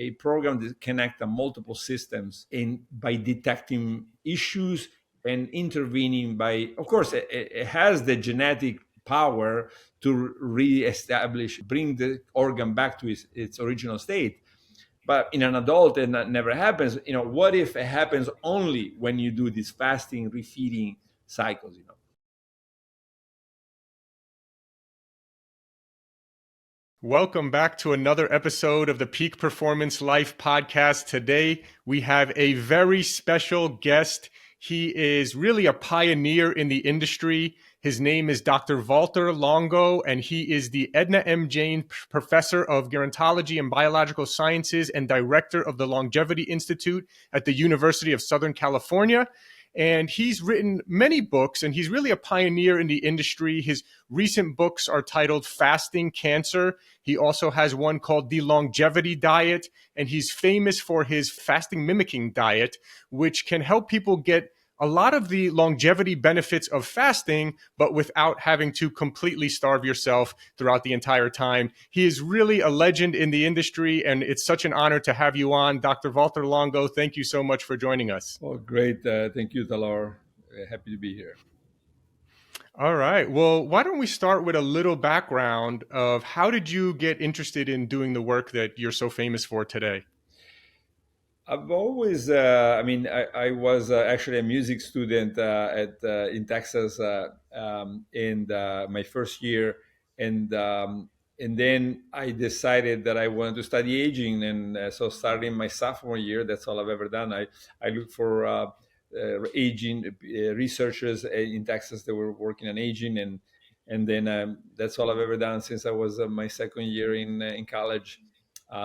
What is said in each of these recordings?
a program that connects multiple systems and by detecting issues and intervening by, of course, it has the genetic power to reestablish, bring the organ back to its original state. But in an adult, and that never happens. What if it happens only when you do these fasting, refeeding cycles? Welcome back to another episode of the Peak Performance Life podcast. Today, we have a very special guest. He is really a pioneer in the industry. His name is Dr. Valter Longo, and he is the Edna M. Professor of Gerontology and Biological Sciences and Director of the Longevity Institute at the University of Southern California. And he's written many books, and he's really a pioneer in the industry. His recent books are titled Fasting Cancer. He also has one called The Longevity Diet, and he's famous for his Fasting Mimicking Diet, which can help people get a lot of the longevity benefits of fasting, but without having to completely starve yourself throughout the entire time. He is really a legend in the industry, and it's such an honor to have you on. Dr. Valter Longo, thank you so much for joining us. Oh, great. Thank you, Talor. Happy to be here. All right. Well, why don't we start with a little background of how did you get interested in doing the work that you're so famous for today? I've always, I was actually a music student in Texas in my first year, and then I decided that I wanted to study aging, and so starting my sophomore year, that's all I've ever done. I looked for aging researchers in Texas that were working on aging, and then that's all I've ever done since I was my second year in college.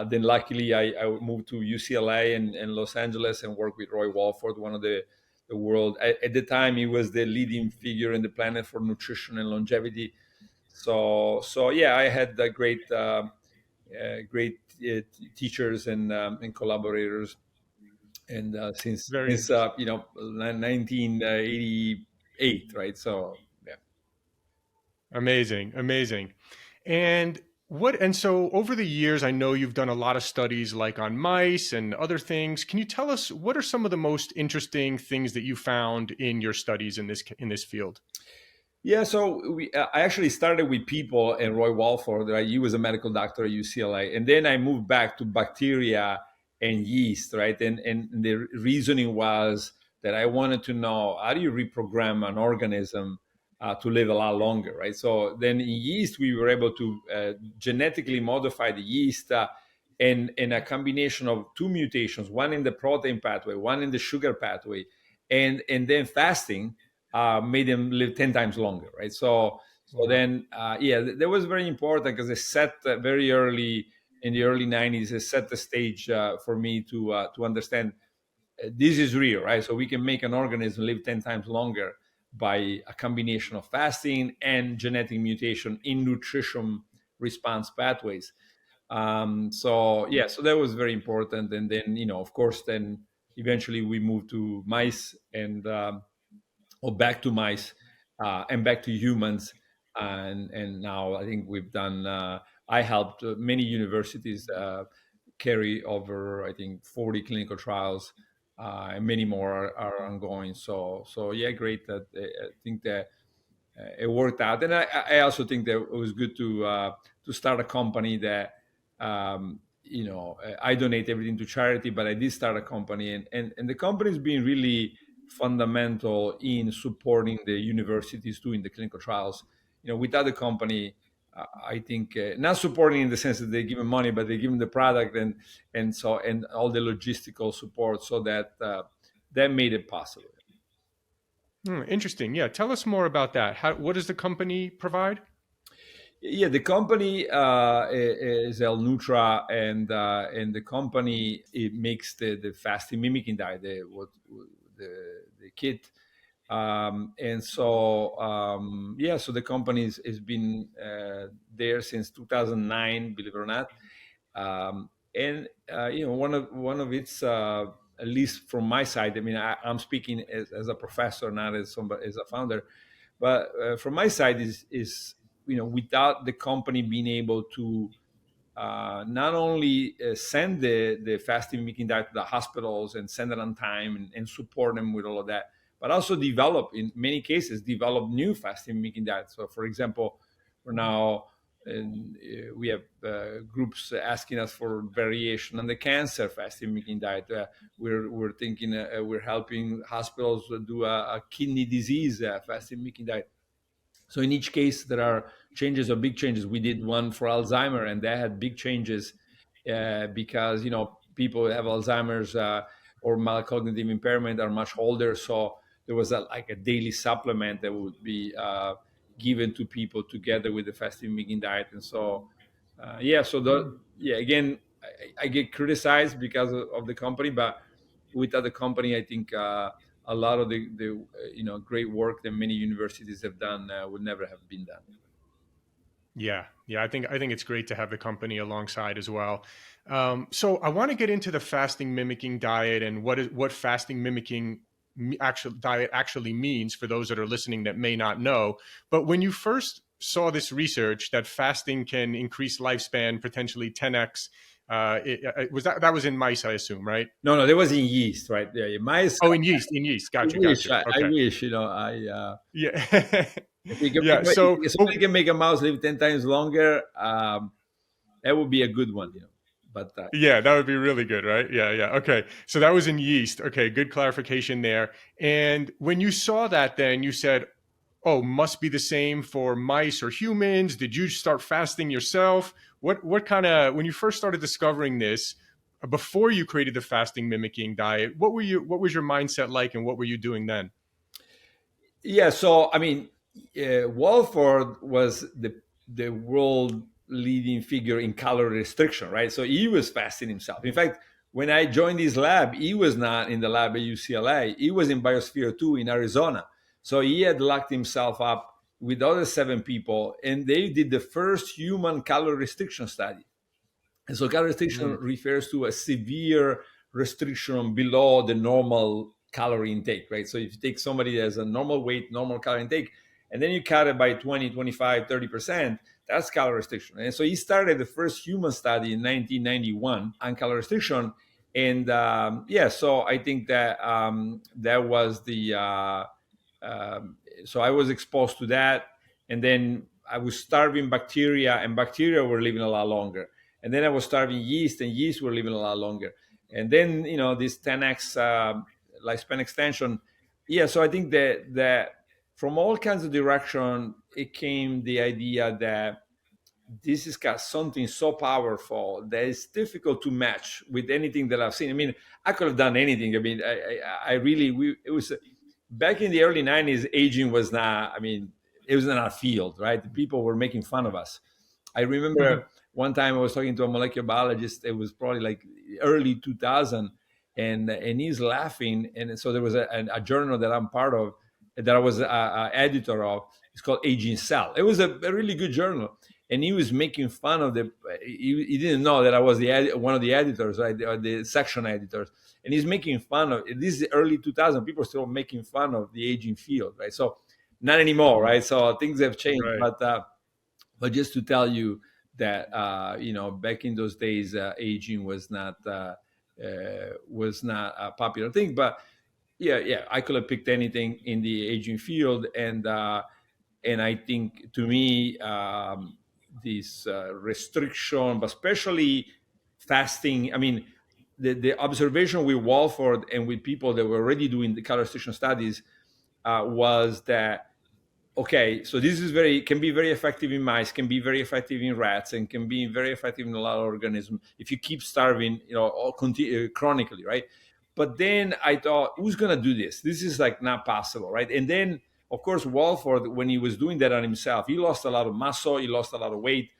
Then luckily I moved to UCLA and Los Angeles and worked with Roy Walford, one of the world. At the time, he was the leading figure in the planet for nutrition and longevity. So yeah, I had great teachers and collaborators. And since 1988, right? So yeah. Amazing. And so over the years, I know you've done a lot of studies like on mice and other things. Can you tell us what are some of the most interesting things that you found in your studies in this field? Yeah, so I actually started with people and Roy Walford, right? He was a medical doctor at UCLA. And then I moved back to bacteria and yeast, right? And the reasoning was that I wanted to know, how do you reprogram an organism to live a lot longer, right? So then in yeast, we were able to genetically modify the yeast in a combination of two mutations, one in the protein pathway, one in the sugar pathway, and then fasting made them live 10 times longer, right? So then, that was very important because it set very early in the early 90s, it set the stage for me to understand this is real, right? So we can make an organism live 10 times longer by a combination of fasting and genetic mutation in nutrition response pathways. So that was very important. And then, of course, then eventually we moved to mice or back to mice and back to humans. And now I think we've done, I helped many universities carry over, I think, 40 clinical trials, and many more are ongoing. So yeah, great. That I think that it worked out. And I also think that it was good to start a company that, I donate everything to charity, but I did start a company, and the company has been really fundamental in supporting the universities doing the clinical trials. Without the company, I think not supporting in the sense that they give them money, but they give them the product and all the logistical support, so that that made it possible. Interesting. Yeah, tell us more about that. What does the company provide? Yeah, the company is El Nutra, and the company, it makes the fasting mimicking diet, the kit, and so so the company has been there since 2009, believe it or not, and one of its, at least from my side. I mean, I'm speaking as a professor, not as somebody, as a founder, but from my side is without the company being able to not only send the fasting mimicking diet to the hospitals and send it on time and support them with all of that, but also develop, in many cases, develop new fasting mimicking diets. So, for example, we're now we have groups asking us for variation on the cancer fasting mimicking diet. We're thinking we're helping hospitals do a kidney disease fasting mimicking diet. So in each case, there are changes or big changes. We did one for Alzheimer, and that had big changes because people who have Alzheimer's or mild cognitive impairment are much older. So there was like a daily supplement that would be given to people together with the fasting mimicking diet. And so again, I get criticized because of the company, but without the company, I think a lot of the great work that many universities have done would never have been done. Yeah. I think it's great to have the company alongside as well. So I want to get into the fasting mimicking diet and what fasting mimicking actual diet actually means for those that are listening that may not know. But when you first saw this research that fasting can increase lifespan potentially 10x, that was in mice, I assume, right? No, there was in yeast, right? Yeah, mice. Oh, in yeast. I Got wish, you. I Okay. wish, I. Yeah. If we can Yeah. So, if somebody can make a mouse live 10 times longer, that would be a good one, But yeah, that would be really good, right? Yeah. Okay. So that was in yeast. Okay, good clarification there. And when you saw that, then you said, oh, must be the same for mice or humans. Did you start fasting yourself? What kind of, when you first started discovering this, before you created the fasting mimicking diet, what was your mindset like and what were you doing then? yeah, so I mean, Walford was the world leading figure in calorie restriction, right? So he was fasting himself. In fact, when I joined his lab, he was not in the lab at UCLA. He was in Biosphere 2 in Arizona. So he had locked himself up with other 7 people, and they did the first human calorie restriction study. And so calorie restriction Mm, refers to a severe restriction below the normal calorie intake, right? So if you take somebody that has a normal weight, normal calorie intake, and then you cut it by 20, 25, 30%, that's calorie restriction. And so he started the first human study in 1991 on calorie restriction. And so I think that that was so I was exposed to that. And then I was starving bacteria, and bacteria were living a lot longer. And then I was starving yeast, and yeast were living a lot longer. And then this 10x lifespan extension. Yeah, so I think that from all kinds of direction, it came the idea that this has got something so powerful that it's difficult to match with anything that I've seen. I mean, I could have done anything. I mean, I really, it was back in the early 90s, aging was not, I mean, it was not a field, right? People were making fun of us. I remember one time I was talking to a molecular biologist. It was probably like early 2000, and he's laughing. And so there was a journal that I'm part of, that I was a editor of. It's called Aging Cell. It was a really good journal, and he was making fun of the. He didn't know that I was one of the editors, right, the section editors, and he's making fun of. This is early 2000. People are still making fun of the aging field, right? So not anymore, right? So things have changed, right. but just to tell you that back in those days, aging was not a popular thing. But yeah, I could have picked anything in the aging field, and I think, to me, this restriction, but especially fasting. I mean, the observation with Walford and with people that were already doing the calorie restriction studies was that, okay, so this is can be very effective in mice, can be very effective in rats, and can be very effective in a lot of organisms if you keep starving, chronically, right? But then I thought, who's gonna do this? This is like not possible, right? And then, of course, Walford, when he was doing that on himself, he lost a lot of muscle, he lost a lot of weight.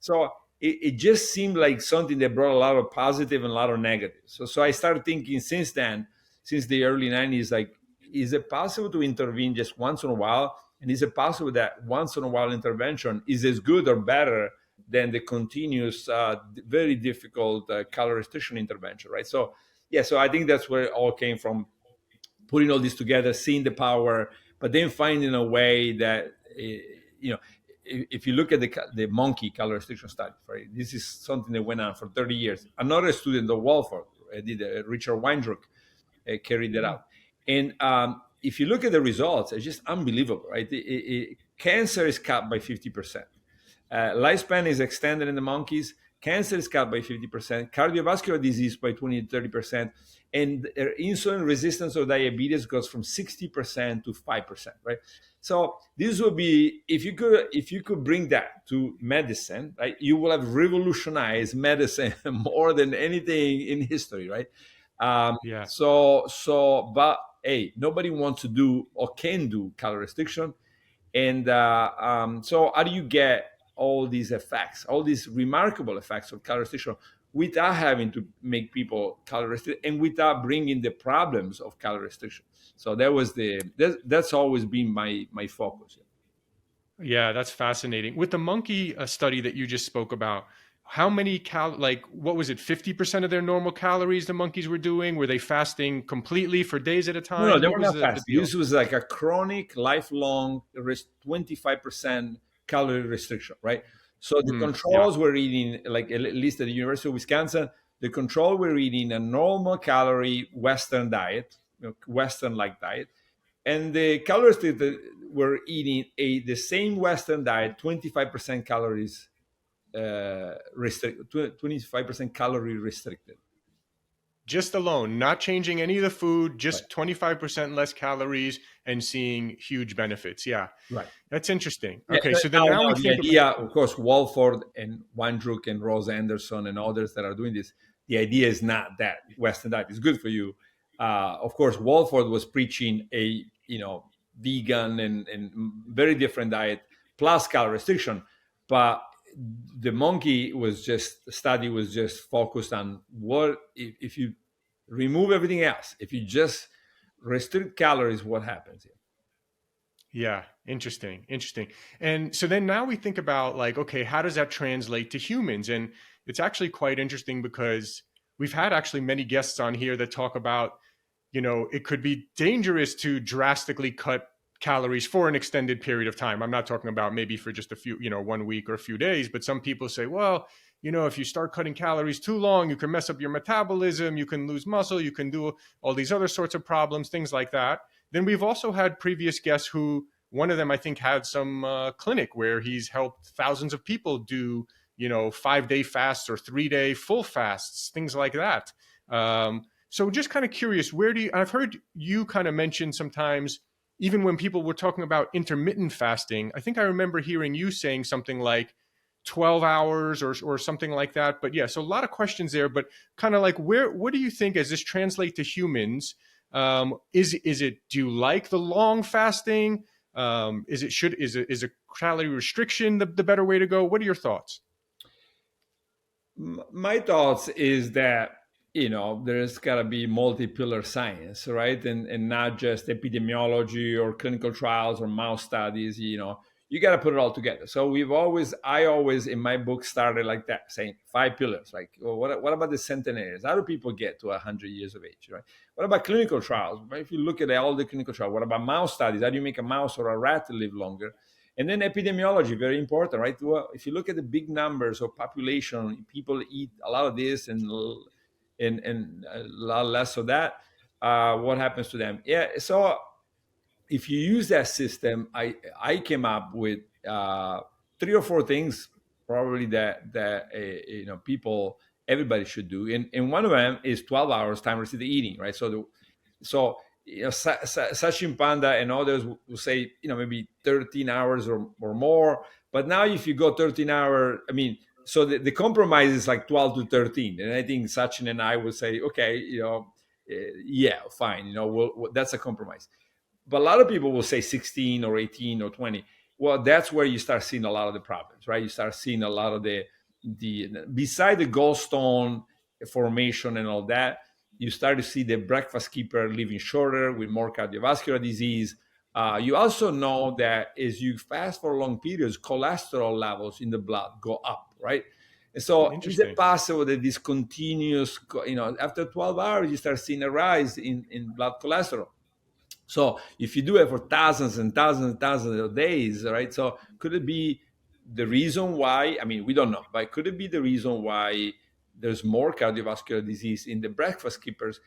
So it just seemed like something that brought a lot of positive and a lot of negative. So I started thinking since then, since the early 90s, like, is it possible to intervene just once in a while? And is it possible that once in a while intervention is as good or better than the continuous, very difficult calorie restriction intervention, right? So, yeah, so I think that's where it all came from, putting all this together, seeing the power, but then finding a way that, you know, if you look at the monkey calorie restriction study, right, this is something that went on for 30 years. Another student of Walford did, Richard Weindruck, carried that out. And if you look at the results, it's just unbelievable, right? Cancer is cut by 50%. Lifespan is extended in the monkeys. Cancer is cut by 50%. Cardiovascular disease by 20 to 30%. And insulin resistance or diabetes goes from 60% to 5%, right? So this would be, if you could bring that to medicine, right, you will have revolutionized medicine more than anything in history, right? Yeah. But hey, nobody wants to do or can do calorie restriction. And so how do you get all these effects, all these remarkable effects of calorie restriction without having to make people calorie restrict and without bringing the problems of calorie restriction? So that's always been my focus. Yeah, that's fascinating. With the monkey study that you just spoke about, how many like what was it, 50% of their normal calories the monkeys were doing? Were they fasting completely for days at a No, time? they What were was not the fasting. deal? This was like a chronic, lifelong 25% calorie restriction, right? So the Yeah. controls were eating, like at least at the University of Wisconsin, the control were eating a normal calorie Western diet, Western-like diet, and the calorie restricted were eating the same Western diet, 25% calories restricted, 25% calorie restricted. Just alone, not changing any of the food, Right. just 25% less calories and seeing huge benefits. Yeah. Right. That's interesting. Yeah, Okay, so then now now we the think about idea, of course, Walford and Weinbrook and Rose Anderson and others that are doing this, the idea is not that Western diet is good for you. Of course, Walford was preaching a vegan and very different diet plus calorie restriction, but the monkey study was just focused on what if you remove everything else, if you just restrict calories, what happens? Yeah, interesting, interesting. And so then now we think about like, okay, how does that translate to humans? And it's actually quite interesting because we've had actually many guests on here that talk about, it could be dangerous to drastically cut calories for an extended period of time. I'm not talking about maybe for just a few, 1 week or a few days, but some people say, well, if you start cutting calories too long, you can mess up your metabolism, you can lose muscle, you can do all these other sorts of problems, things like that. Then we've also had previous guests who, one of them I think had some clinic where he's helped thousands of people do 5-day fasts or 3-day full fasts, things like that. So just kind of curious, I've heard you kind of mention sometimes, even when people were talking about intermittent fasting, I think I remember hearing you saying something like 12 hours or something like that. But yeah, so a lot of questions there, but kind of like what do you think as this translate to humans? Is it, do you like the long fasting? Is a calorie restriction the better way to go? What are your thoughts? My thoughts is that there's got to be multi-pillar science, right, and not just epidemiology or clinical trials or mouse studies. You got to put it all together. So I always in my book started like that, saying 5 pillars. Like, well, what about the centenaries? How do people get to 100 years of age, right? What about clinical trials? If you look at all the clinical trials, what about mouse studies? How do you make a mouse or a rat live longer? And then epidemiology, very important, right? Well, if you look at the big numbers of population, people eat a lot of this and a lot less of that. What happens to them? Yeah. So if you use that system, I came up with 3 or 4 things probably that people, everybody should do, and one of them is 12 hours time restricted eating, right? So Sachin Panda and others will say, maybe 13 hours or more. But now if you go 13 hours, I mean, so the compromise is like 12 to 13. And I think Sachin and I will say, okay, yeah, fine. That's a compromise. But a lot of people will say 16 or 18 or 20. Well, that's where you start seeing a lot of the problems, right? You start seeing a lot of the beside the gallstone formation and all that, you start to see the breakfast keeper living shorter with more cardiovascular disease. You also know that as you fast for long periods, cholesterol levels in the blood go up, right? And so, is it Interesting. possible that this continuous, after 12 hours, you start seeing a rise in blood cholesterol? So if you do it for thousands and thousands and thousands of days, right? So could it be the reason why, I mean, we don't know, but could it be the reason why there's more cardiovascular disease in the breakfast skippers?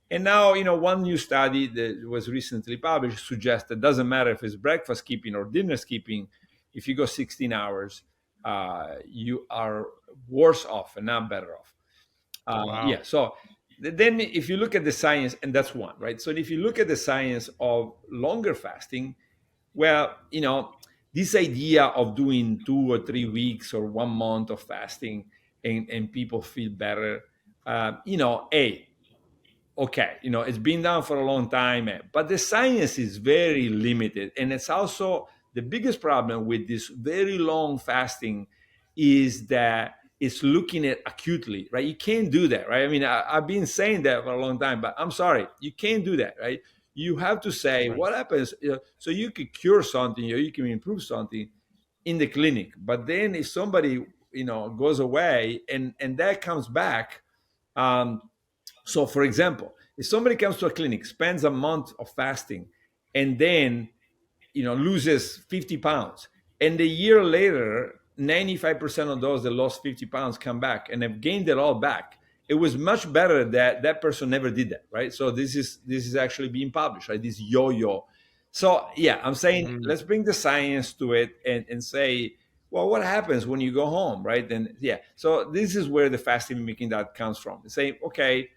And now, one new study that was recently published suggests that it doesn't matter if it's breakfast skipping or dinner skipping. If you go 16 hours, you are worse off and not better off. Wow. Yeah. So then, if you look at the science, and that's one, right? So if you look at the science of longer fasting, well, this idea of doing 2 or 3 weeks or 1 month of fasting and people feel better, a okay, it's been done for a long time, but the science is very limited. And it's also the biggest problem with this very long fasting is that it's looking at acutely, right? You can't do that, right? I mean, I've been saying that for a long time, but I'm sorry, you can't do that, right? You have to say Right. what happens, so you could cure something or you can improve something in the clinic. But then if somebody, goes away and that comes back, um, so, for example, if somebody comes to a clinic, spends a month of fasting, and then loses 50 pounds, and a year later 95% of those that lost 50 pounds come back and have gained it all back, it was much better that that person never did that, right? So this is actually being published, right? This yo-yo. So yeah, I'm saying Mm. let's bring the science to it and say, well, what happens when you go home, right? And yeah, so this is where the fasting mimicking that comes from. Say, okay,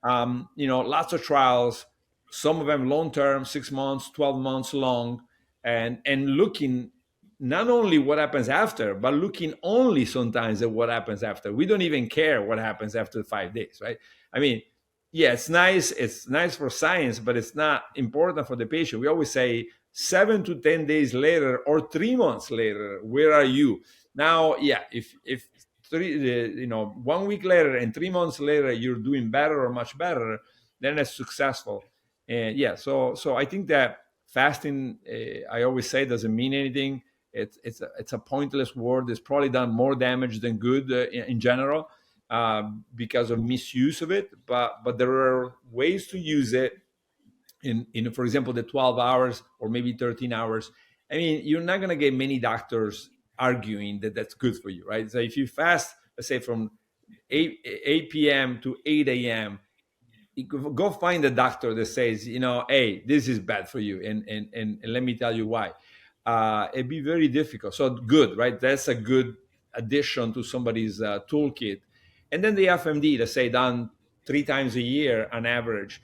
lots of trials, some of them long term, 6 months, 12 months long, and looking not only what happens after, but looking only sometimes at what happens after. We don't even care what happens after 5 days, right? I mean, yeah, it's nice for science, but it's not important for the patient. We always say 7 to 10 days later or 3 months later, where are you? Now, yeah, if three, 1 week later and 3 months later you're doing better or much better, then it's successful. And yeah, so I think that fasting, I always say, doesn't mean anything. It's a pointless word. It's probably done more damage than good in general, because of misuse of it. But there are ways to use it in for example, the 12 hours or maybe 13 hours. I mean, you're not going to get many doctors arguing that that's good for you, right? So if you fast, let's say from 8 p.m. to 8 a.m., go find a doctor that says, hey, this is bad for you, and let me tell you why. It'd be very difficult. So good, right? That's a good addition to somebody's toolkit. And then the FMD, let's say, done 3 times a year on average.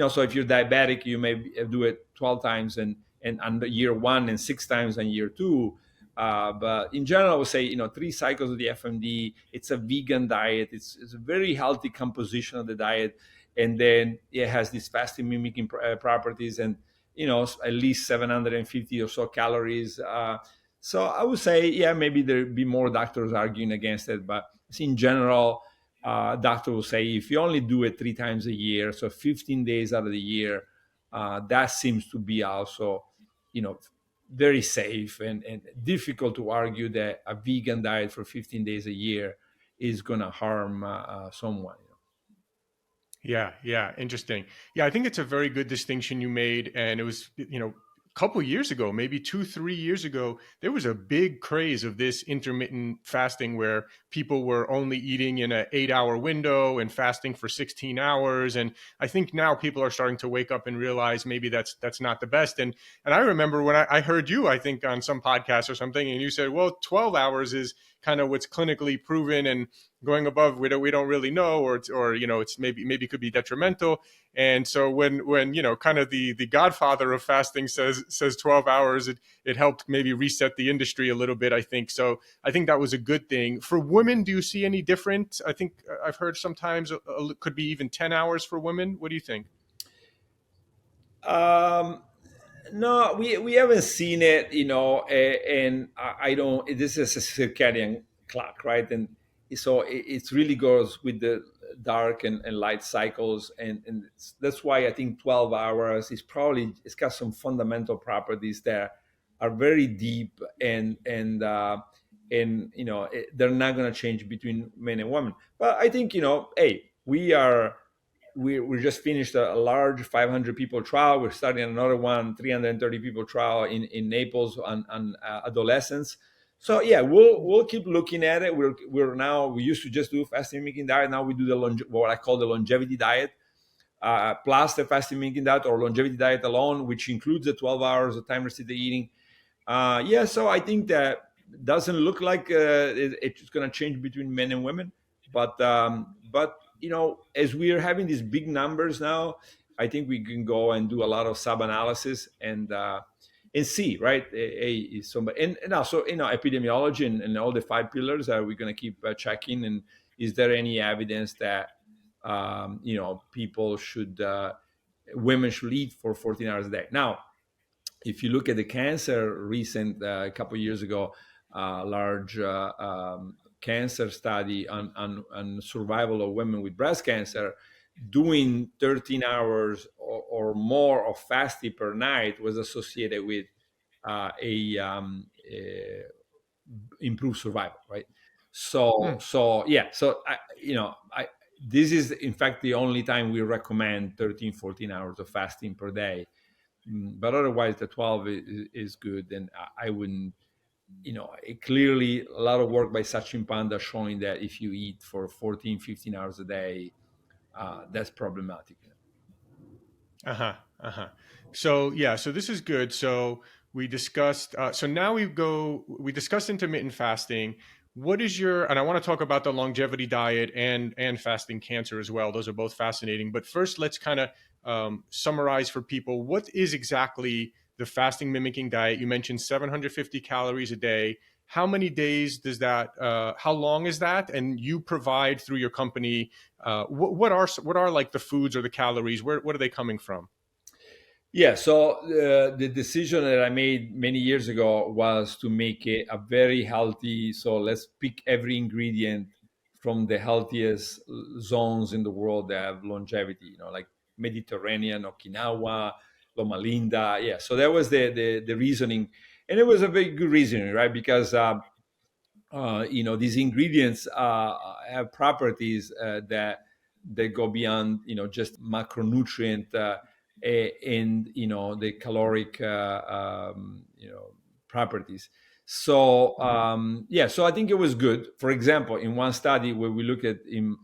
So if you're diabetic, you may do it 12 times and on year one and 6 times on year two. But in general, I would say, 3 cycles of the FMD. It's a vegan diet. It's a very healthy composition of the diet, and then it has these fasting mimicking properties, and at least 750 or so calories. So I would say, yeah, maybe there'd be more doctors arguing against it, but in general, doctor will say if you only do it 3 times a year, so 15 days out of the year, that seems to be also, you know, very safe, and difficult to argue that a vegan diet for 15 days a year is going to harm someone. Yeah, yeah, interesting. Yeah, I think it's a very good distinction you made. And it was, a couple years ago, maybe 2, 3 years ago, there was a big craze of this intermittent fasting where people were only eating in an 8 hour window and fasting for 16 hours. And I think now people are starting to wake up and realize maybe that's not the best. And I remember when I heard you, I think on some podcast or something, and you said, well, 12 hours is kind of what's clinically proven, and going above we don't really know, or it's maybe could be detrimental. And so when kind of the godfather of fasting says 12 hours, it helped maybe reset the industry a little bit, I think. So I think that was a good thing. For women, do you see any different? I think I've heard sometimes could be even 10 hours for women. What do you think? Um, no, we haven't seen it, and I don't. This is a circadian clock, right? And so it really goes with the dark and light cycles, and that's why I think 12 hours is probably, it's got some fundamental properties that are very deep, and they're not going to change between men and women. But I think, hey, we just finished a large 500 people trial. We're starting another one, 330 people trial in Naples on adolescents. So yeah, we'll keep looking at it. We're now, we used to just do fasting mimicking diet. Now we do what I call the longevity diet, plus the fasting mimicking diet, or longevity diet alone, which includes the 12 hours of time restricted eating. Yeah, so I think that doesn't look like it's going to change between men and women, but as we are having these big numbers now, I think we can go and do a lot of sub analysis and see, right? And also, epidemiology and all the five pillars. Are we going to keep checking? And is there any evidence that people should women should eat for 14 hours a day? Now, if you look at the cancer recent, a couple of years ago, large cancer study on survival of women with breast cancer, doing 13 hours or more of fasting per night was associated with a improved survival, right? So, Hmm. yeah. So, this is in fact the only time we recommend 13, 14 hours of fasting per day. But otherwise, the 12 is good. And I wouldn't, clearly a lot of work by Sachin Panda showing that if you eat for 14, 15 hours a day, that's problematic. Uh-huh. Uh-huh. So yeah, so this is good. So we discussed so now we discussed intermittent fasting. What is your, and I want to talk about the longevity diet and fasting cancer as well. Those are both fascinating. But first, let's kind of summarize for people what is exactly the fasting mimicking diet. You mentioned 750 calories a day. How many days does that how long is that? And you provide through your company what are like the foods or the calories? What are they coming from? Yeah, so the decision that I made many years ago was to make it a very healthy. So let's pick every ingredient from the healthiest zones in the world that have longevity, like Mediterranean, Okinawa, Loma Linda. Yeah, so that was the reasoning. And it was a very good reasoning, right? Because these ingredients have properties that go beyond just macronutrient and the caloric properties. So yeah, so I think it was good. For example, in one study where we look at in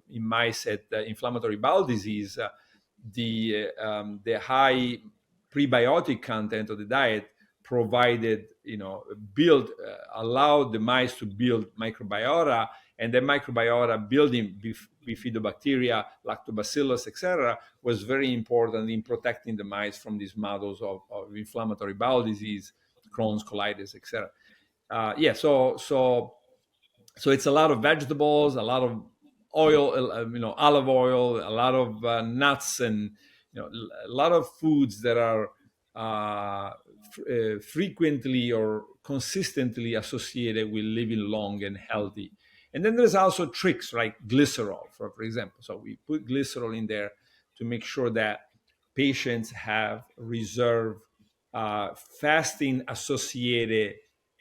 mice at inflammatory bowel disease, the high prebiotic content of the diet provided, build allowed the mice to build microbiota, and the microbiota building bifidobacteria, lactobacillus, etc., was very important in protecting the mice from these models of inflammatory bowel disease, Crohn's, colitis, etc. Yeah, so it's a lot of vegetables, a lot of oil, olive oil, a lot of nuts, and a lot of foods that are frequently or consistently associated with living long and healthy. And then there's also tricks like glycerol, for example. So we put glycerol in there to make sure that patients have reserve fasting associated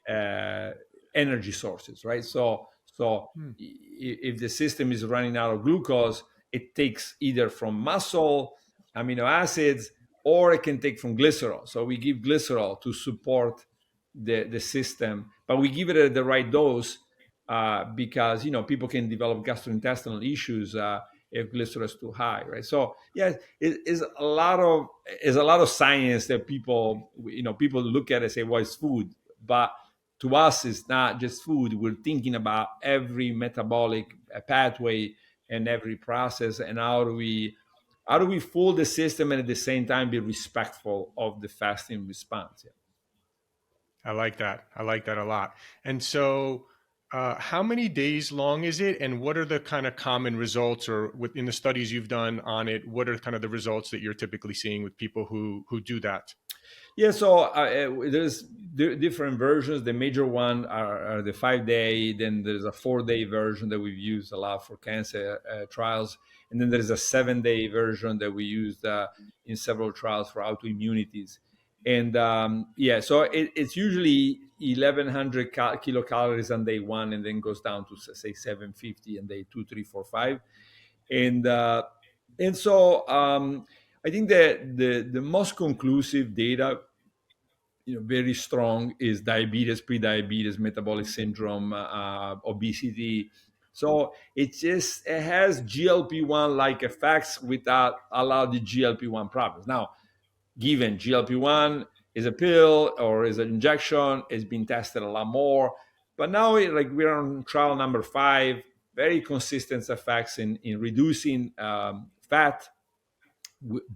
uh, energy sources, right? So Hmm. if the system is running out of glucose, it takes either from muscle, amino acids, or it can take from glycerol. So we give glycerol to support the system, but we give it at the right dose because people can develop gastrointestinal issues if glycerol is too high, right? So yeah, it's a lot of science that people look at and say, well, it's food, but to us, it's not just food. We're thinking about every metabolic pathway and every process, and how do we fool the system and at the same time be respectful of the fasting response? Yeah. I like that. I like that a lot. And so, how many days long is it, and what are the kind of common results, or within the studies you've done on it? What are kind of the results that you're typically seeing with people who do that? Yeah, so there's different versions. The major one are the 5 day. Then there's a 4 day version that we've used a lot for cancer trials, and then there's a 7 day version that we used in several trials for autoimmunities. And yeah, so it's usually 1,100 kilocalories on day one, and then goes down to say 750 on day two, three, four, five, and so I think that the most conclusive data very strong is diabetes, pre-diabetes, metabolic syndrome, obesity. So it has GLP-1 like effects without a lot of the GLP-1 problems. Now, given GLP-1 is a pill or is an injection, it's been tested a lot more. But now we're on trial number 5, very consistent effects in reducing fat,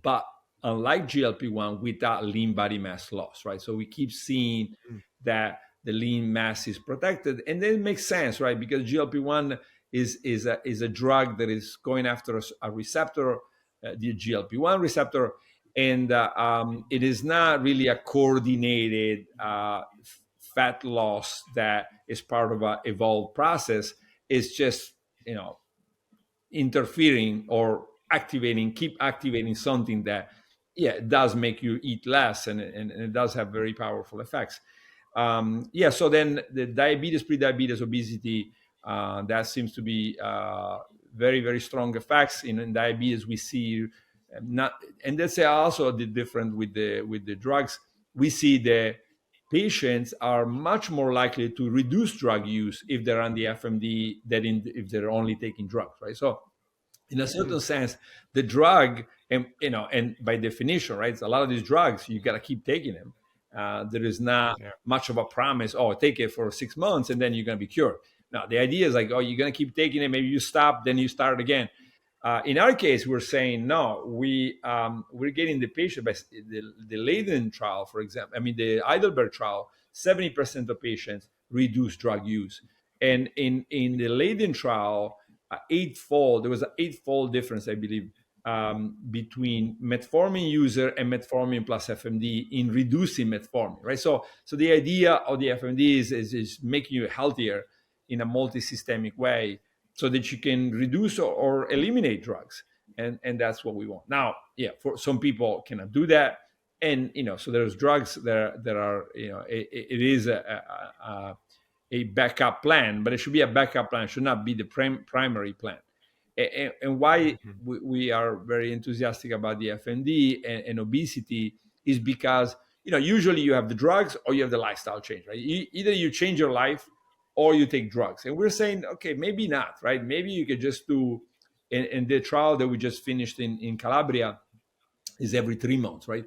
but unlike GLP-1, without lean body mass loss, right? So we keep seeing that the lean mass is protected, and then it makes sense, right? Because GLP-1 is a drug that is going after a receptor, the GLP-1 receptor, and it is not really a coordinated fat loss that is part of an evolved process. It's just interfering or keep activating something that, yeah, it does make you eat less, and it does have very powerful effects. So then the diabetes, pre-diabetes, obesity, that seems to be very, very strong effects. In diabetes, we see not, and that's also the different with the drugs. We see the patients are much more likely to reduce drug use if they're on the FMD than if they're only taking drugs, right? So in a certain sense, the drug, and by definition, right, a lot of these drugs, you got to keep taking them. There is not Yeah. much of a promise, oh, take it for 6 months and then you're going to be cured. Now, the idea is like, oh, you're going to keep taking it, maybe you stop, then you start again. In our case, we're saying no. We're getting the patient by the Leiden trial, for example. I mean, the Heidelberg trial, 70% of patients reduce drug use, and in the Leiden trial, there was an eightfold difference, I believe, between metformin user and metformin plus FMD in reducing metformin, right? So the idea of the FMD is making you healthier in a multi-systemic way, so that you can reduce or eliminate drugs, and that's what we want. Now, yeah, for some people cannot do that, and so there's drugs that are it is a backup plan, but it should be a backup plan. It should not be the primary plan. And why we are very enthusiastic about the FMD and obesity is because usually you have the drugs or you have the lifestyle change, right? Either you change your life or you take drugs, and we're saying, okay, maybe not, right? Maybe you could just do, in the trial that we just finished in Calabria, is every 3 months, right?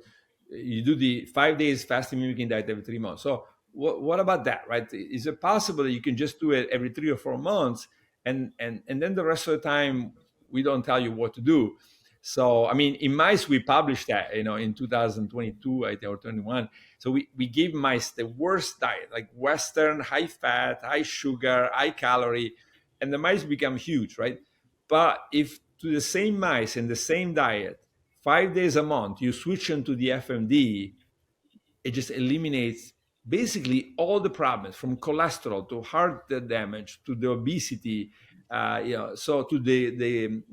You do the 5 days fasting mimicking diet every 3 months. So what about that, right? Is it possible that you can just do it every 3 or 4 months, and then the rest of the time we don't tell you what to do? So I mean, in mice we published that in 2022, I think, or 21. So we gave mice the worst diet, like Western, high fat, high sugar, high calorie, and the mice become huge, right? But if to the same mice and the same diet, 5 days a month, you switch them to the FMD, it just eliminates basically all the problems, from cholesterol to heart damage to the obesity, so to the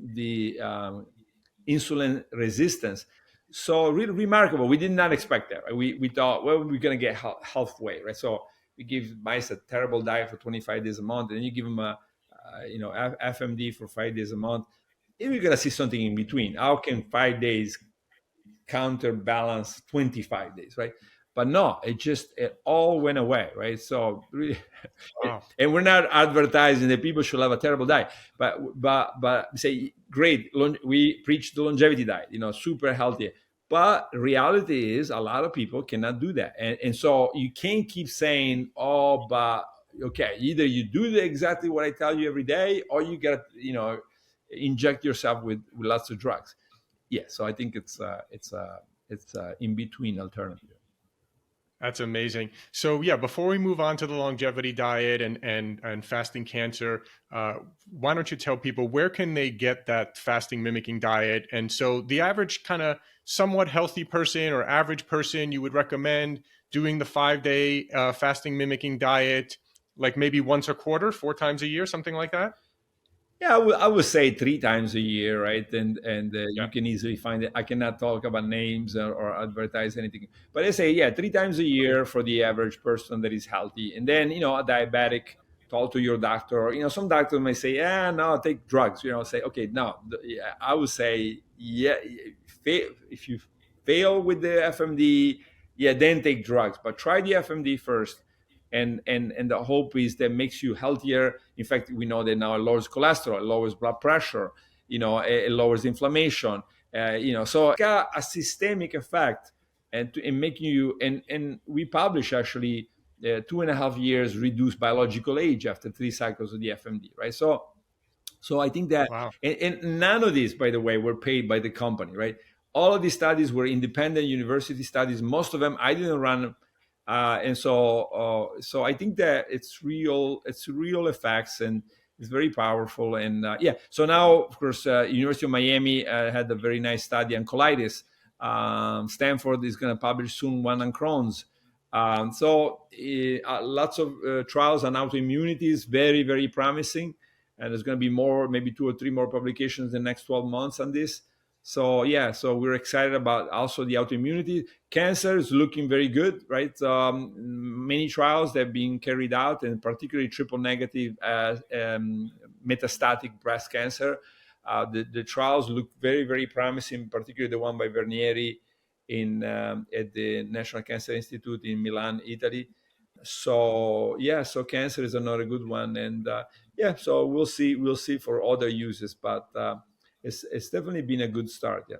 insulin resistance. So really remarkable. We did not expect that. Right? We thought, well, we're going to get halfway, right? So we give mice a terrible diet for 25 days a month, and then you give them a FMD for 5 days a month. And we're going to see something in between. How can 5 days counterbalance 25 days, right? But no, it all went away, right? So really, Wow. and we're not advertising that people should have a terrible diet, but say, great, we preach the longevity diet, super healthy. But reality is, a lot of people cannot do that, and so you can't keep saying, oh, but okay, either you do exactly what I tell you every day, or you got inject yourself with lots of drugs. Yeah, so I think it's in between alternative. That's amazing. So yeah, before we move on to the longevity diet and fasting cancer, why don't you tell people where can they get that fasting mimicking diet? And so the average kind of somewhat healthy person or average person, you would recommend doing the 5-day fasting mimicking diet, like maybe once a quarter, 4 times a year, something like that? Yeah, I would say 3 times a year, right? And Yeah. you can easily find it. I cannot talk about names or advertise anything, but I say, yeah, 3 times a year for the average person that is healthy. And then a diabetic, talk to your doctor. Some doctors may say, yeah, no, take drugs. Say, okay, no. Yeah, I would say, yeah, if you fail with the FMD, yeah, then take drugs. But try the FMD first, and the hope is that makes you healthier. In fact, we know that now it lowers cholesterol, it lowers blood pressure, it lowers inflammation, so it's got a systemic effect, and in making you, and we publish actually 2.5 years reduced biological age after 3 cycles of the FMD, right? So I think that, Wow. and none of these, by the way, were paid by the company, right? All of these studies were independent university studies. Most of them I didn't run, and so I think that it's real. It's real effects, and it's very powerful. And yeah, so now, of course, University of Miami had a very nice study on colitis. Stanford is going to publish soon one on Crohn's. Lots of trials on autoimmunity is very, very promising, and there's going to be more, maybe 2 or 3 more publications in the next 12 months on this. So yeah, so we're excited about also the autoimmunity. Cancer is looking very good, right? Many trials that have been carried out, and particularly triple negative metastatic breast cancer. The trials look very, very promising, particularly the one by Vernieri at the National Cancer Institute in Milan, Italy. So yeah, so cancer is another good one, and yeah, so we'll see for other uses, but it's definitely been a good start. Yeah.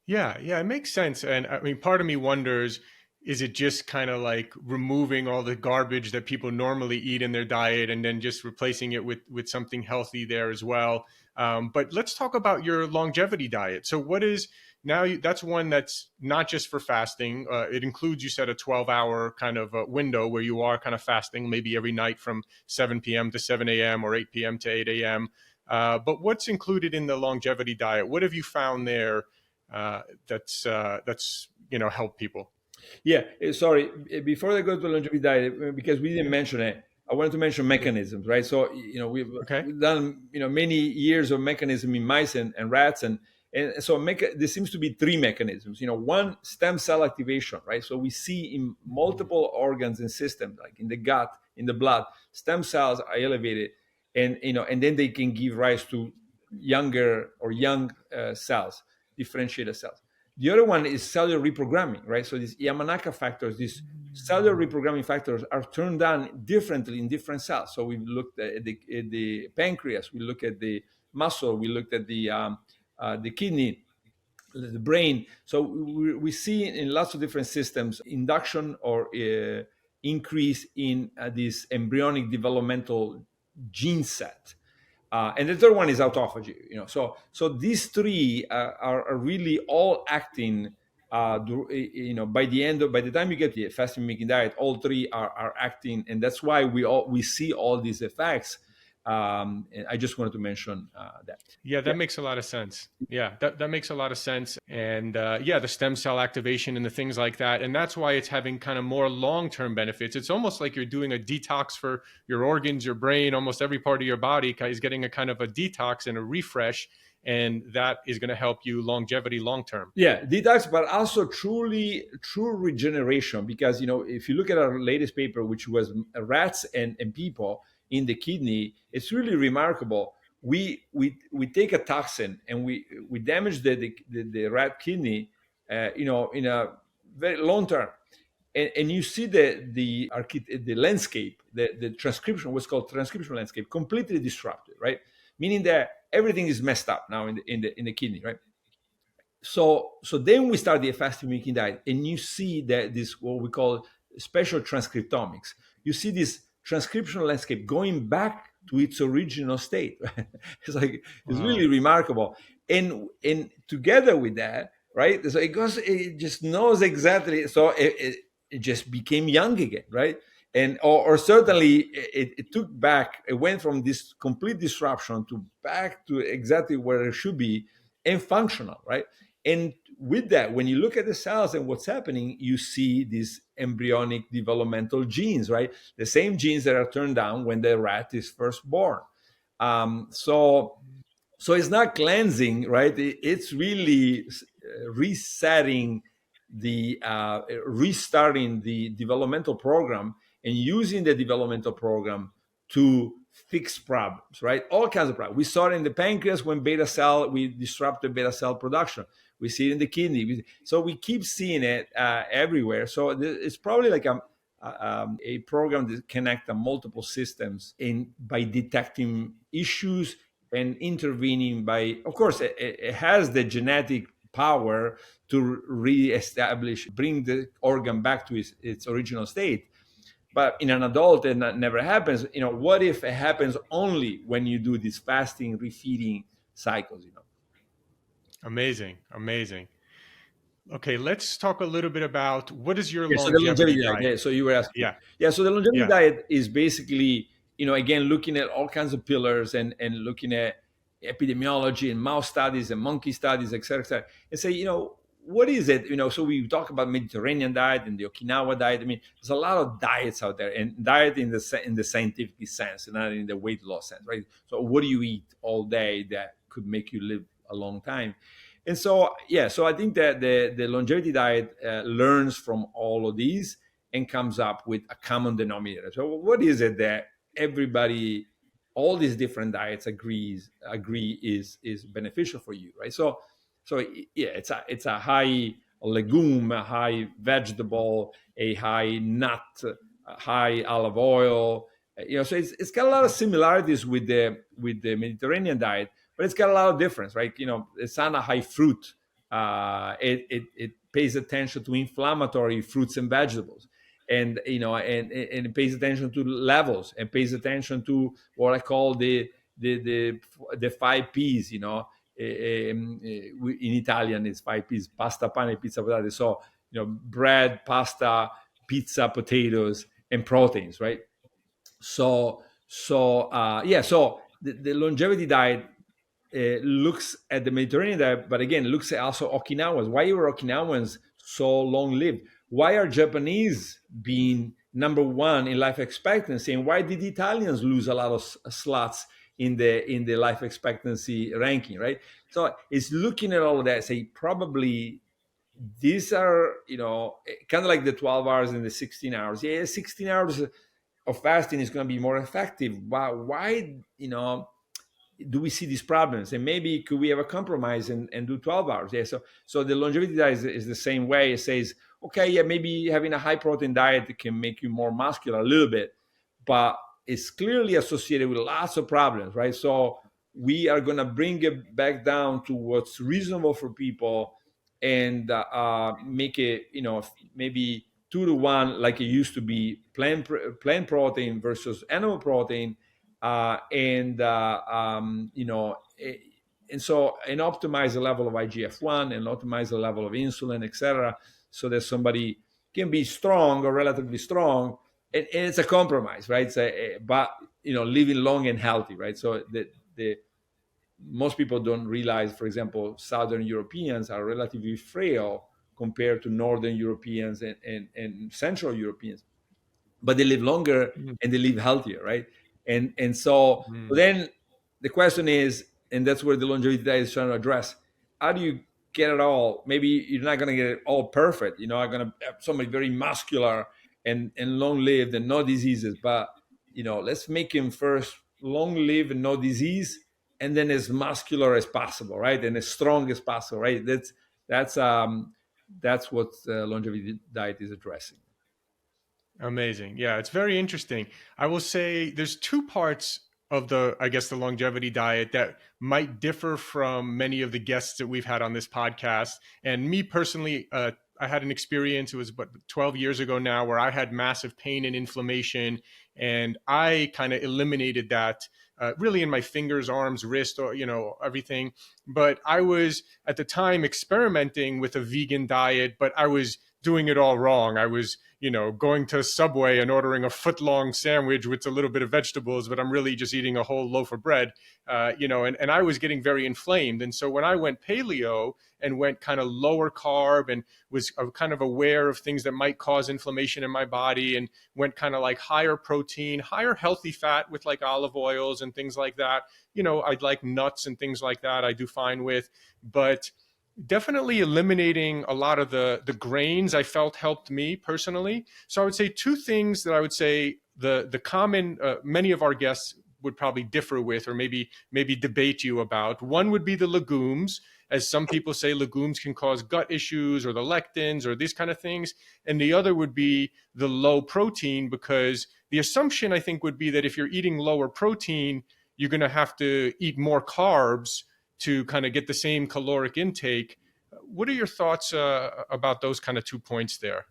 Yeah, yeah, it makes sense. And I mean, part of me wonders, is it just kind of like removing all the garbage that people normally eat in their diet and then just replacing it with something healthy there as well? But let's talk about your longevity diet. So what is now that's one that's not just for fasting. It includes, you said, a 12-hour kind of window where you are kind of fasting maybe every night from 7 p.m. to 7 a.m. or 8 p.m. to 8 a.m. But what's included in the longevity diet? What have you found there that's help people? Yeah, sorry. Before I go to longevity diet, because we didn't mention it, I wanted to mention mechanisms, right? So Okay. we've done many years of mechanism in mice and rats, and so there seems to be 3 mechanisms. One, stem cell activation, right? So we see in multiple organs and systems, like in the gut, in the blood, stem cells are elevated, and then they can give rise to younger or young cells, differentiated cells. The other one is cellular reprogramming, right? So these Yamanaka factors, these cellular reprogramming factors, are turned on differently in different cells. So we looked at the pancreas, we look at the muscle, we looked at the kidney, the brain. So we see in lots of different systems induction or increase in this embryonic developmental gene set. And the third one is autophagy. So these 3 are really all acting. By the time you get the fasting mimicking diet, all 3 are acting, and that's why we see all these effects. And I just wanted to mention that. Yeah, Yeah. that makes a lot of sense. Yeah, that makes a lot of sense. And yeah, the stem cell activation and the things like that. And that's why it's having kind of more long-term benefits. It's almost like you're doing a detox for your organs, your brain, almost every part of your body is getting a kind of a detox and a refresh. And that is going to help you longevity long-term. Yeah, detox, but also true regeneration. Because if you look at our latest paper, which was rats and people in the kidney, it's really remarkable. We take a toxin and we damage the rat kidney, in a very long term, and you see the landscape, the transcription, what's called transcription landscape, completely disrupted, right? Meaning that everything is messed up now in the kidney, right? So then we start the fasting mimicking diet, and you see that this, what we call special transcriptomics. You see this transcriptional landscape going back to its original state. Right? It's Wow. really remarkable. And together with that, right? So it just knows exactly. So it just became young again, right? And or certainly it took back. It went from this complete disruption to back to exactly where it should be, and functional, right? And with that, when you look at the cells and what's happening, you see these embryonic developmental genes, right? The same genes that are turned on when the rat is first born. So it's not cleansing, right? It's really resetting restarting the developmental program, and using the developmental program to fix problems, right? All kinds of problems. We saw it in the pancreas when we disrupted beta cell production. We see it in the kidney. So we keep seeing it everywhere. So it's probably like a program that connects multiple systems by detecting issues and intervening by, of course, it has the genetic power to reestablish, bring the organ back to its original state. But in an adult, and that never happens. What if it happens only when you do these fasting, refeeding cycles? Amazing. Amazing. Okay, let's talk a little bit about what is your Yeah, so the longevity longevity diet. diet? Yeah, so you were asking. Yeah. Yeah, so the longevity Yeah. diet is basically, again, looking at all kinds of pillars and looking at epidemiology and mouse studies and monkey studies, et cetera, and say, what is it? So we talk about Mediterranean diet and the Okinawa diet. I mean, there's a lot of diets out there, and diet in the scientific sense, and not in the weight loss sense, right? So what do you eat all day that could make you live a long time? And so, yeah, so I think that the longevity diet learns from all of these and comes up with a common denominator. So what is it that everybody, all these different diets agree is beneficial for you, right? So yeah, it's a high legume, a high vegetable, a high nut, a high olive oil. So it's got a lot of similarities with the Mediterranean diet, but it's got a lot of difference, right? It's not a high fruit. It pays attention to inflammatory fruits and vegetables, and it pays attention to levels, and pays attention to what I call the 5 Ps. In Italian, it's 5 Ps: pasta, pane, pizza, patate. So bread, pasta, pizza, potatoes, and proteins, right? So the longevity diet looks at the Mediterranean diet, but again, looks at also Okinawans. Why are Okinawans so long lived? Why are Japanese being number one in life expectancy, and why did the Italians lose a lot of slots in the life expectancy ranking, right? So it's looking at all of that, say probably these are kind of like the 12 hours and the 16 hours. Yeah, 16 hours of fasting is going to be more effective. But why do we see these problems? And maybe could we have a compromise and do 12 hours? Yeah. So the longevity diet is the same way. It says, okay, yeah, maybe having a high protein diet can make you more muscular a little bit, but it's clearly associated with lots of problems, right? So we are going to bring it back down to what's reasonable for people, and make it, maybe 2 to 1, like it used to be, plant protein versus animal protein, and optimize the level of IGF-1 and optimize the level of insulin, etc., so that somebody can be strong or relatively strong, and it's a compromise, right? But living long and healthy, right? So the most people don't realize, for example, Southern Europeans are relatively frail compared to Northern Europeans and Central Europeans, but they live longer and they live healthier, right? And so Mm. then the question is, and that's where the longevity diet is trying to address: how do you get it all? Maybe you're not going to get it all perfect. You're not going to have somebody very muscular and long lived and no diseases, but let's make him first long live and no disease, and then as muscular as possible, right? And as strong as possible, right? That's what longevity diet is addressing. Amazing. Yeah, it's very interesting. I will say there's two parts of I guess, the longevity diet that might differ from many of the guests that we've had on this podcast. And me personally, I had an experience, it was about 12 years ago now, where I had massive pain and inflammation, and I kind of eliminated that really in my fingers, arms, wrist, or, everything. But I was at the time experimenting with a vegan diet, but I was doing it all wrong. I was, going to Subway and ordering a foot-long sandwich with a little bit of vegetables, but I'm really just eating a whole loaf of bread, and I was getting very inflamed. And so when I went paleo and went kind of lower carb and was kind of aware of things that might cause inflammation in my body, and went kind of like higher protein, higher healthy fat with like olive oils and things like that, I'd like nuts and things like that I do fine with, but definitely eliminating a lot of the grains I felt helped me personally. So I would say two things that I would say the common many of our guests would probably differ with, or maybe debate you about. One would be the legumes, as some people say legumes can cause gut issues or the lectins or these kind of things. And the other would be the low protein, because the assumption I think would be that if you're eating lower protein, you're going to have to eat more carbs to kind of get the same caloric intake. What are your thoughts about those kind of 2 points there?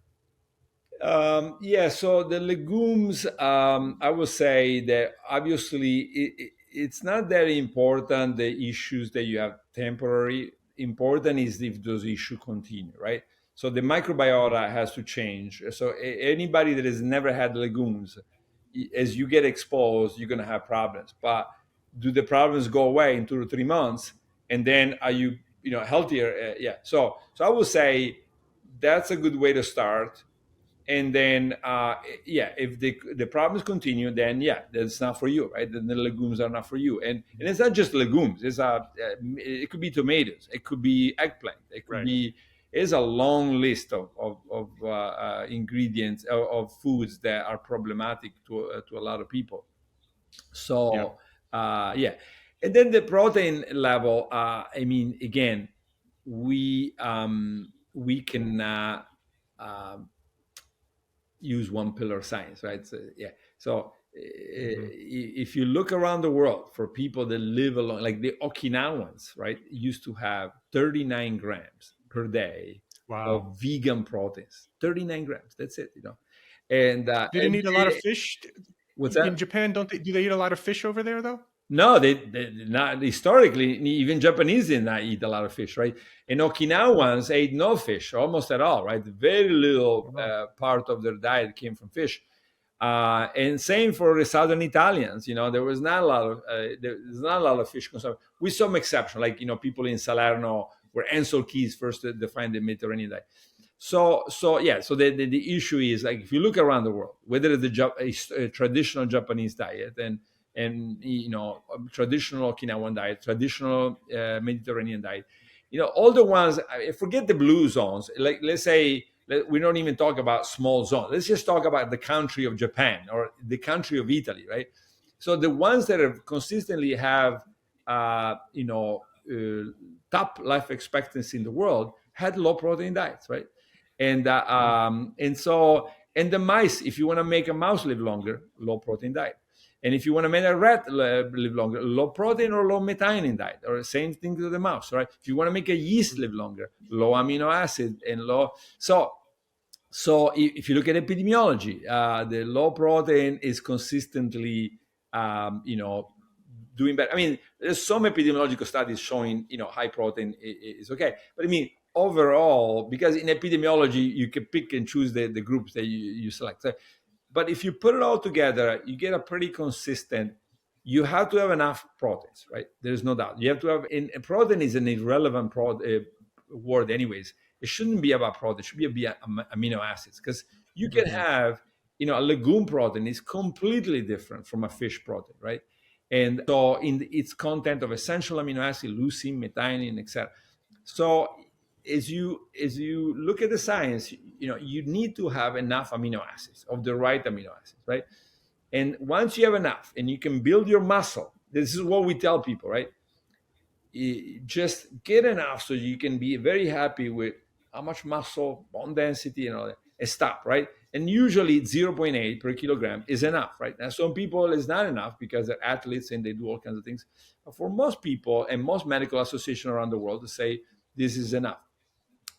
Yeah, so the legumes, I would say that obviously it's not very important the issues that you have temporary. Important is if those issues continue, right? So the microbiota has to change. So anybody that has never had legumes, as you get exposed, you're going to have problems. But do the problems go away in 2 to 3 months? And then are you, healthier? Yeah. So I would say that's a good way to start. And then yeah, if the problems continue, then yeah, that's not for you, right? Then the legumes are not for you. And it's not just legumes. It could be tomatoes, it could be eggplant, it could Right. be, it's a long list of ingredients of foods that are problematic to a lot of people. Yeah. So yeah. And then the protein level, I mean, again, we can use one pillar science, right? So, yeah. So Mm-hmm. if you look around the world for people that live along, like the Okinawans, right, used to have 39 grams per day Wow. of vegan proteins. 39 grams. That's it, They didn't and eat a lot of fish what's in that? Japan. Don't they? Do they eat a lot of fish over there though? No, they not historically. Even Japanese did not eat a lot of fish, right? And Okinawans ate no fish, almost at all, right? Very little Wow. part of their diet came from fish. And same for the southern Italians. There was not a lot of there's not a lot of fish consumption, with some exception, like people in Salerno, where Ansel Keys first defined the Mediterranean diet. So yeah. So the issue is, like, if you look around the world, whether it's a traditional Japanese diet and traditional Okinawan diet, traditional Mediterranean diet, all the ones. Forget the blue zones. Like, let's say, we don't even talk about small zones. Let's just talk about the country of Japan or the country of Italy, right? So the ones that have consistently have, uh, you know, uh, top life expectancy in the world had low protein diets, right? And the mice, if you want to make a mouse live longer, low protein diet. And if you want to make a rat live longer, low protein or low methionine diet, or same thing to the mouse, right? If you want to make a yeast live longer, low amino acid and low. So if you look at epidemiology, the low protein is consistently, doing better. I mean, there's some epidemiological studies showing, high protein is okay. But I mean, overall, because in epidemiology, you can pick and choose the groups that you select. So, but if you put it all together, you get a pretty consistent. You have to have enough proteins, right? There's no doubt. You have to have. And protein is an irrelevant word, anyways. It shouldn't be about protein. It should be about amino acids, because you can Mm-hmm. have, a legume protein is completely different from a fish protein, right? And so in its content of essential amino acid, leucine, methionine, etc. So as you look at the science, you need to have enough amino acids, of the right amino acids, right? And once you have enough and you can build your muscle, this is what we tell people, right? Just get enough so you can be very happy with how much muscle, bone density, and all that, and stop, right? And usually 0.8 per kilogram is enough, right? Now, some people it's not enough because they're athletes and they do all kinds of things. But for most people and most medical associations around the world, to say this is enough.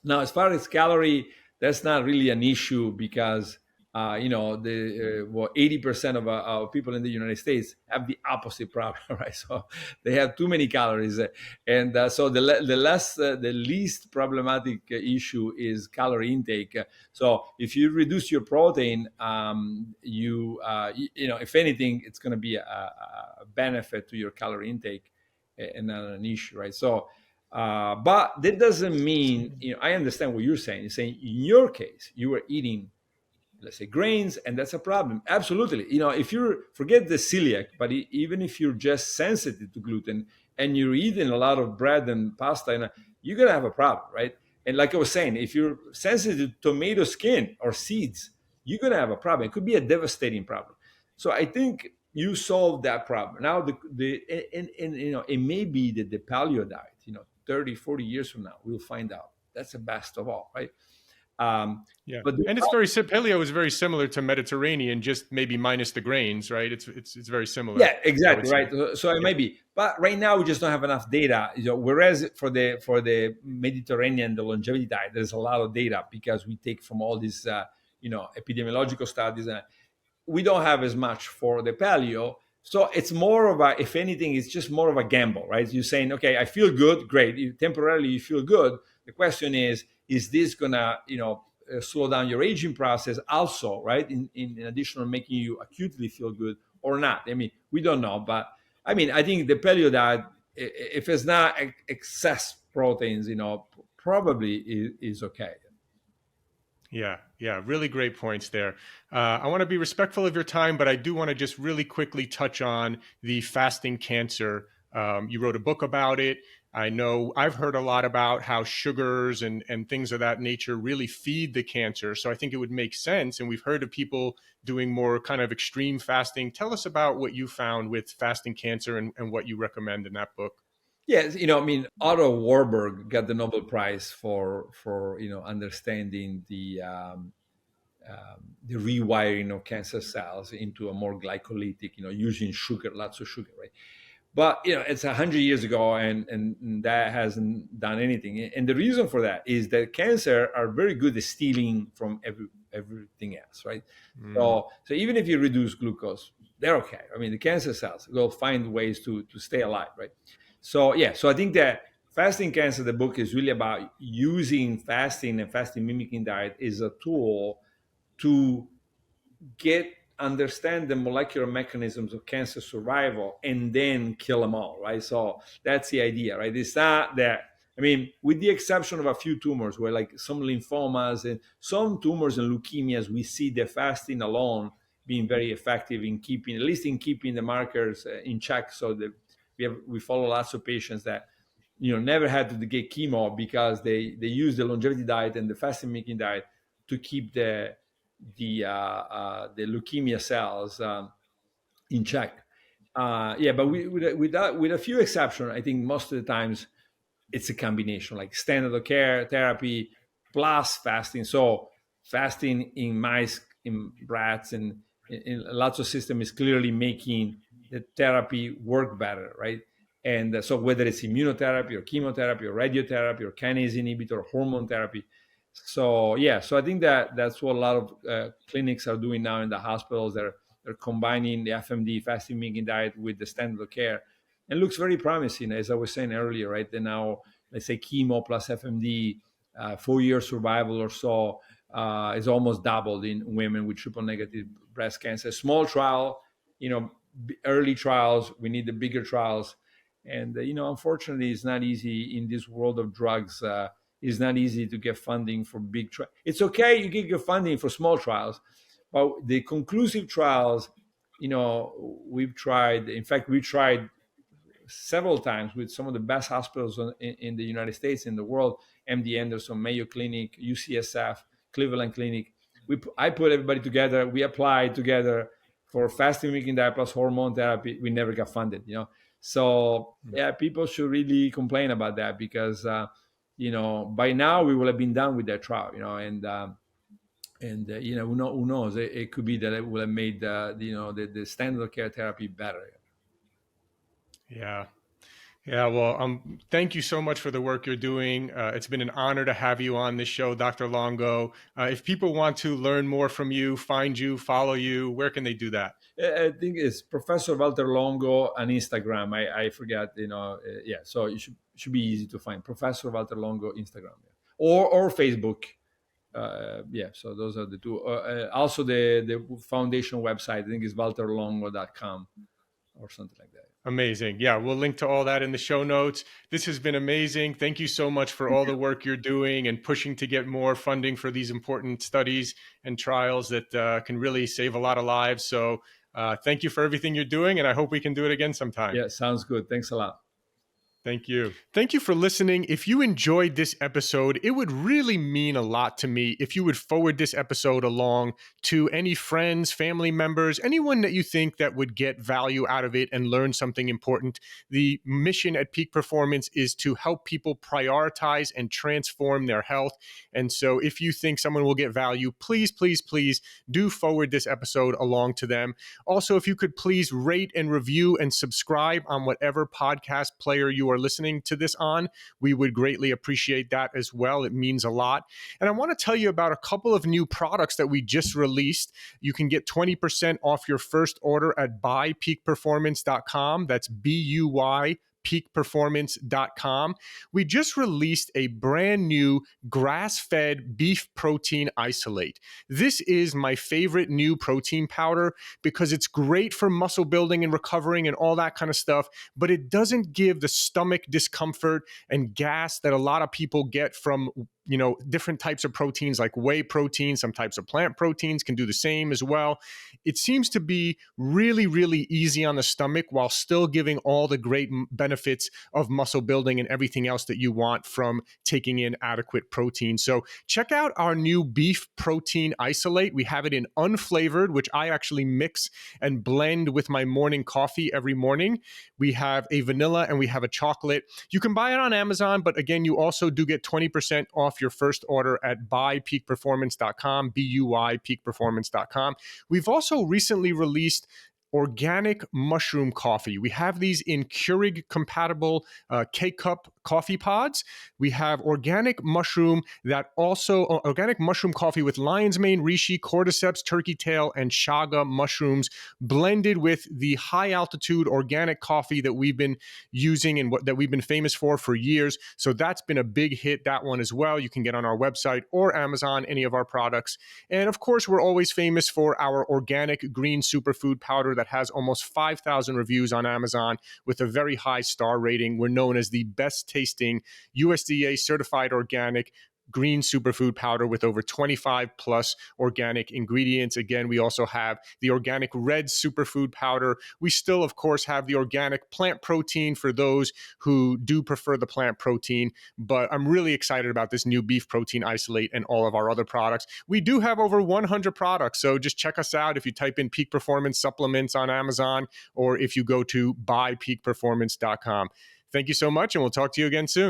Now, as far as calorie, that's not really an issue, because the 80% of people in the United States have the opposite problem, right? So they have too many calories, and so the least problematic issue is calorie intake. So if you reduce your protein, if anything, it's going to be a benefit to your calorie intake, and not an issue, right? So but that doesn't mean, I understand what you're saying. You're saying in your case, you were eating, let's say, grains, and that's a problem. Absolutely. If you forget the celiac, but even if you're just sensitive to gluten and you're eating a lot of bread and pasta, you're going to have a problem, right? And like I was saying, if you're sensitive to tomato skin or seeds, you're going to have a problem. It could be a devastating problem. So I think you solve that problem. Now and it may be that the paleo diet, 30, 40 years from now, we'll find out that's the best of all, right? Um, Yeah, but and it's paleo is very similar to Mediterranean, just maybe minus the grains, right? It's very similar, yeah, I would exactly, say. right. So it Yeah, might be, but right now we just don't have enough data. Whereas for the Mediterranean, the longevity diet, there's a lot of data because we take from all these epidemiological studies. We don't have as much for the paleo. So it's more of a, if anything, it's just more of a gamble, right? You're saying, okay, I feel good, great. Temporarily you feel good. The question is this gonna, slow down your aging process also, right? In addition to making you acutely feel good or not. I mean, we don't know, but I mean, I think the paleo diet, if it's not excess proteins, probably is okay. yeah, really great points there. I want to be respectful of your time, but I do want to just really quickly touch on the fasting cancer. You wrote a book about it. I know I've heard a lot about how sugars and things of that nature really feed the cancer. So I think it would make sense. And we've heard of people doing more kind of extreme fasting. Tell us about what you found with fasting cancer and what you recommend in that book. Yes, I mean, Otto Warburg got the Nobel Prize for understanding the rewiring of cancer cells into a more glycolytic, using sugar, lots of sugar, right? But it's 100 years ago, and that hasn't done anything. And the reason for that is that cancer are very good at stealing from everything else, right? Mm, So even if you reduce glucose, they're okay. I mean, the cancer cells will find ways to stay alive, right? So yeah, so I think that fasting cancer, the book is really about using fasting and fasting mimicking diet is a tool to understand the molecular mechanisms of cancer survival and then kill them all, right? So that's the idea, right? It's not that, I mean, with the exception of a few tumors where like some lymphomas and some tumors and leukemias, we see the fasting alone being very effective in keeping, at least in keeping the markers in check. So that we follow lots of patients that never had to get chemo because they use the longevity diet and the fasting making diet to keep the leukemia cells in check. Yeah, but with a few exceptions, I think most of the times it's a combination, like standard of care therapy plus fasting. So fasting in mice, in rats, and in lots of systems is clearly making the therapy work better, right? And so whether it's immunotherapy or chemotherapy or radiotherapy or kinase inhibitor or hormone therapy. So yeah, so I think that's what a lot of clinics are doing now in the hospitals. They're combining the FMD fasting mimicking diet with the standard of care, and looks very promising. As I was saying earlier, right? They now, let's say, chemo plus FMD, 4 year survival or so is almost doubled in women with triple negative breast cancer. Small trial, early trials. We need the bigger trials, and unfortunately, it's not easy in this world of drugs. It's not easy to get funding for big trials. It's okay, you can get funding for small trials, but the conclusive trials, we've tried. In fact, we tried several times with some of the best hospitals in the United States, in the world: MD Anderson, Mayo Clinic, UCSF, Cleveland Clinic. I put everybody together. We applied together for fasting mimicking diet plus hormone therapy. We never got funded. So yeah, people should really complain about that because by now we will have been done with that trial. Who knows? It could be that it will have made the standard of care therapy better. yeah. Yeah, well, thank you so much for the work you're doing. It's been an honor to have you on this show, Dr. Longo. If people want to learn more from you, find you, follow you, where can they do that? I think it's Professor Valter Longo on Instagram. I forget, yeah. So it should be easy to find Professor Valter Longo Instagram, yeah. or Facebook. Yeah, so those are the two. Also, the foundation website, I think, is valterlongo.com or something like that. Amazing. Yeah, we'll link to all that in the show notes. This has been amazing. Thank you so much for all the work you're doing and pushing to get more funding for these important studies and trials that can really save a lot of lives. So thank you for everything you're doing, and I hope we can do it again sometime. Yeah, sounds good. Thanks a lot. Thank you. Thank you for listening. If you enjoyed this episode, it would really mean a lot to me if you would forward this episode along to any friends, family members, anyone that you think that would get value out of it and learn something important. The mission at Peak Performance is to help people prioritize and transform their health. And so if you think someone will get value, please, please, please do forward this episode along to them. Also, if you could please rate and review and subscribe on whatever podcast player you are listening to this on, we would greatly appreciate that as well. It means a lot. And I want to tell you about a couple of new products that we just released. You can get 20% off your first order at buypeakperformance.com. That's BUY peakperformance.com. We just released a brand new grass-fed beef protein isolate. This is my favorite new protein powder because it's great for muscle building and recovering and all that kind of stuff, but it doesn't give the stomach discomfort and gas that a lot of people get from different types of proteins like whey protein. Some types of plant proteins can do the same as well. It seems to be really, really easy on the stomach while still giving all the great benefits of muscle building and everything else that you want from taking in adequate protein. So check out our new beef protein isolate. We have it in unflavored, which I actually mix and blend with my morning coffee every morning. We have a vanilla and we have a chocolate. You can buy it on Amazon, but again, you also do get 20% off your first order at buypeakperformance.com, BUY peakperformance.com. We've also recently released organic mushroom coffee. We have these in Keurig compatible K-cup coffee pods. We have organic mushroom coffee with lion's mane, reishi, cordyceps, turkey tail, and chaga mushrooms blended with the high altitude organic coffee that we've been using and that we've been famous for years. So that's been a big hit, that one as well. You can get on our website or Amazon, any of our products. And of course, we're always famous for our organic green superfood powder that has almost 5,000 reviews on Amazon with a very high star rating. We're known as the best tasting USDA certified organic green superfood powder with over 25 plus organic ingredients. Again, we also have the organic red superfood powder. We still, of course, have the organic plant protein for those who do prefer the plant protein, but I'm really excited about this new beef protein isolate and all of our other products. We do have over 100 products, so just check us out if you type in Peak Performance Supplements on Amazon or if you go to buypeakperformance.com. Thank you so much, and we'll talk to you again soon.